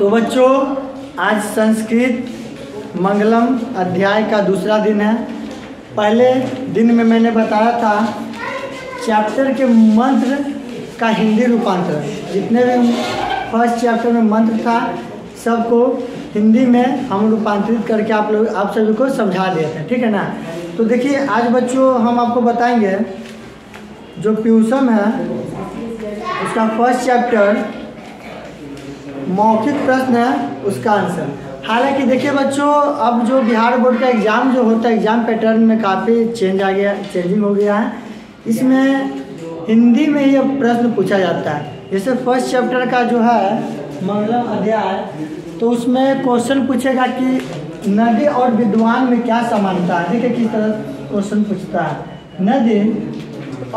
तो बच्चों आज संस्कृत मंगलम अध्याय का दूसरा दिन है। पहले दिन में मैंने बताया था चैप्टर के मंत्र का हिंदी रूपांतरण, जितने भी फर्स्ट चैप्टर में मंत्र था सबको हिंदी में हम रूपांतरित करके आप सभी को समझा दिए थे, ठीक है ना। तो देखिए आज बच्चों हम आपको बताएंगे जो प्यूसम है उसका फर्स्ट चैप्टर मौखिक प्रश्न है उसका आंसर। हालांकि देखिए बच्चों अब जो बिहार बोर्ड का एग्ज़ाम जो होता है एग्ज़ाम पैटर्न में काफ़ी चेंजिंग हो गया है। इसमें हिंदी में ये प्रश्न पूछा जाता है। जैसे फर्स्ट चैप्टर का जो है मंगलम अध्याय, तो उसमें क्वेश्चन पूछेगा कि नदी और विद्वान में क्या समानता है। देखिए किस तरह क्वेश्चन पूछता है, नदी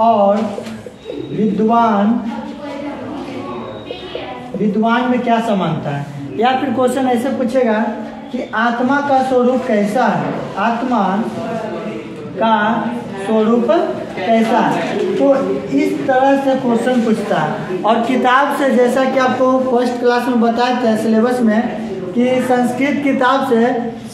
और विद्वान में क्या समानता है। या फिर क्वेश्चन ऐसे पूछेगा कि आत्मा का स्वरूप कैसा है, आत्मा का स्वरूप कैसा है। तो इस तरह से क्वेश्चन पूछता है। और किताब से जैसा कि आपको फर्स्ट क्लास में बताया था सिलेबस में कि संस्कृत किताब से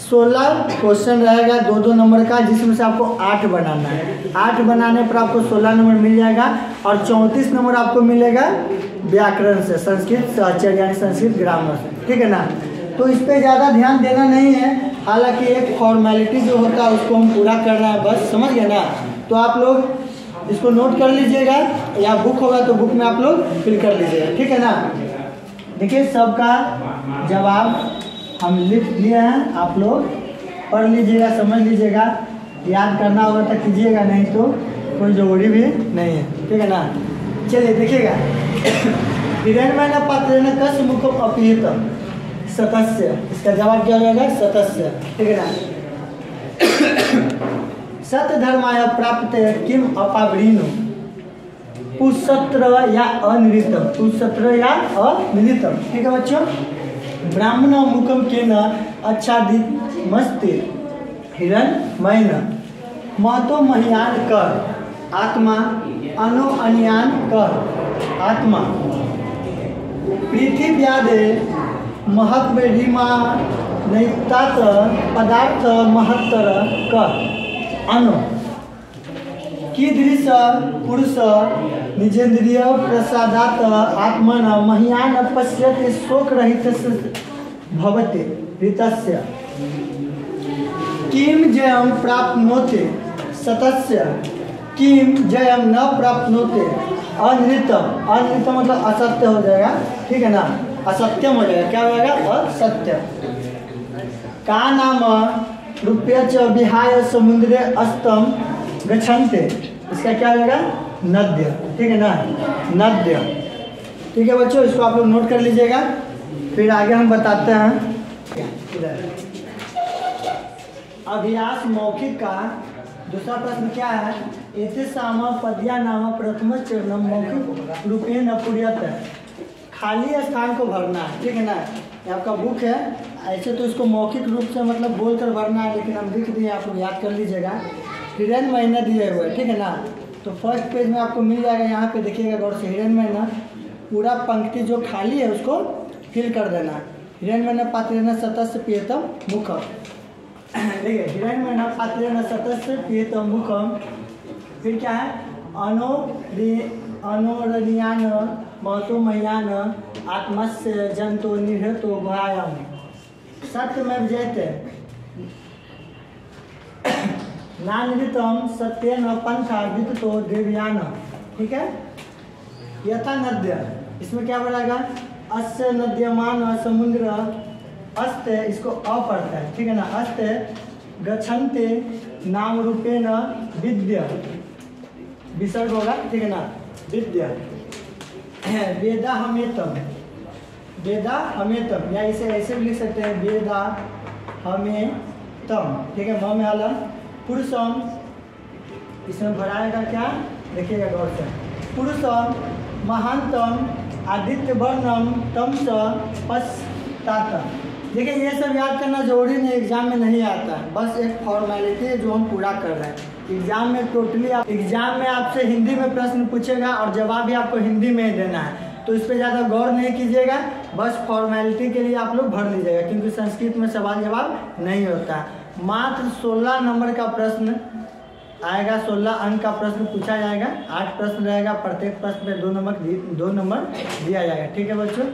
16 क्वेश्चन रहेगा 2-2 नंबर का, जिसमें से आपको 8 बनाना है। 8 बनाने पर आपको 16 नंबर मिल जाएगा और 34 नंबर आपको मिलेगा व्याकरण से, संस्कृत साक्षर यानी संस्कृत ग्रामर से, ठीक है ना। तो इस पर ज़्यादा ध्यान देना नहीं है। हालांकि एक फॉर्मेलिटी जो होता है उसको हम पूरा कर रहे हैं, बस समझ गए ना। तो आप लोग इसको नोट कर लीजिएगा या बुक होगा तो बुक में आप लोग फिल कर लीजिएगा, ठीक है ना। देखिए सबका जवाब हम लिख लिए हैं, आप लोग पढ़ लीजिएगा, समझ लीजिएगा, याद करना होगा तो कीजिएगा, नहीं तो कोई जरूरी भी नहीं है, ठीक है ना। चलिए देखिएगा हिरण्मय पात्रेण कस्य मुखम अपीहितम सतस्य, इसका जवाब क्या हो जाएगा सतस्य, ठीक है ना। सत्य धर्माय प्राप्त किम अपावृणु पुसत्र या अनिलितम, पुसत्र या अनिलितम, ठीक है बच्चों। ब्राह्मण मुखम के न आच्छादित मस्ते हिरण्मय महतो महियान कर आत्मा अनो अनियान कर आत्मा पृथिव्यादे महत्व रीमा नैतात पदार्थ महत्तर कर अनु कीदृश पुरुष निजेन्द्रिय प्रसादात आत्मन महियान पश्यति शोक रहित भवति ऋतस्य किम जयम प्राप्नोति सतस्य किम जयम न प्राप्नोति अनृतम, अनृतम मतलब असत्य हो जाएगा, ठीक है ना, असत्यम हो जाएगा, क्या हो जाएगा असत्य। का नाम रूप्य च विहाय समुद्रे अस्तम गच्छन्ते, इसका क्या हो जाएगा नद्य, ठीक है ना, नद्य, ठीक है बच्चों। इसको आप लोग नोट कर लीजिएगा, फिर आगे हम बताते हैं। अभ्यास मौखिक का दूसरा प्रश्न क्या है, एते साम पद्या नाम प्रथम चरणम मौखिक रूपेण पूर्यत, खाली स्थान को भरना है, ठीक है ना। ये आपका बुक है, ऐसे तो इसको मौखिक रूप से मतलब बोल कर भरना है, लेकिन हम लिख दिए, आप लोग याद कर लीजिएगा। हिरण्मय न दिए हुए, ठीक है ना। तो फर्स्ट पेज में आपको मिल जाएगा, यहाँ पे देखिएगा गौर से, हिरण्मय न पूरा पंक्ति जो खाली है उसको फिल कर देना है। हिरण्मय न पात्रेण सतस्य पियतम मुखम, देखिए हिरण्मय न पात्रेण सतस्य पियतम मुखम, फिर क्या है अनोरनियान महतो महियान आत्मस्य जंतो निहतो भयाम सत्यमेव जयते नानृतम सत्येन पंथा विदितो देवयान, ठीक है। यथा नद्य, इसमें क्या बढ़ाएगा अस्य नद्यमान समुद्र अस्ते, इसको अ पढ़ता है, ठीक है ना, अस्ते गच्छन्ते नाम रूपेण विद्या, विसर्ग होगा, ठीक है ना, विद्या वेदा हमेतम, वेदा हमेतम, या इसे ऐसे भी लिख सकते हैं वेदा हमेतम, ठीक है। म में अलग पुरुषम, इसमें भराएगा क्या देखिएगा गौर से, पुरुषम महानतम आदित्य वर्णम तम स पश्चात। देखिए ये सब याद करना जरूरी नहीं, एग्जाम में नहीं आता है, बस एक फॉर्मेलिटी है जो हम पूरा कर रहे हैं। एग्जाम में टोटली एग्जाम में आपसे हिंदी में प्रश्न पूछेगा और जवाब भी आपको हिंदी में ही देना है। तो इस पर ज़्यादा गौर नहीं कीजिएगा, बस फॉर्मेलिटी के लिए आप लोग भर लीजिएगा, क्योंकि संस्कृत में सवाल जवाब नहीं होता। मात्र 16 नंबर का प्रश्न आएगा, 16 अंक का प्रश्न पूछा जाएगा, 8 प्रश्न रहेगा, प्रत्येक प्रश्न में 2 नंबर दिया जाएगा। ठीक है बच्चों।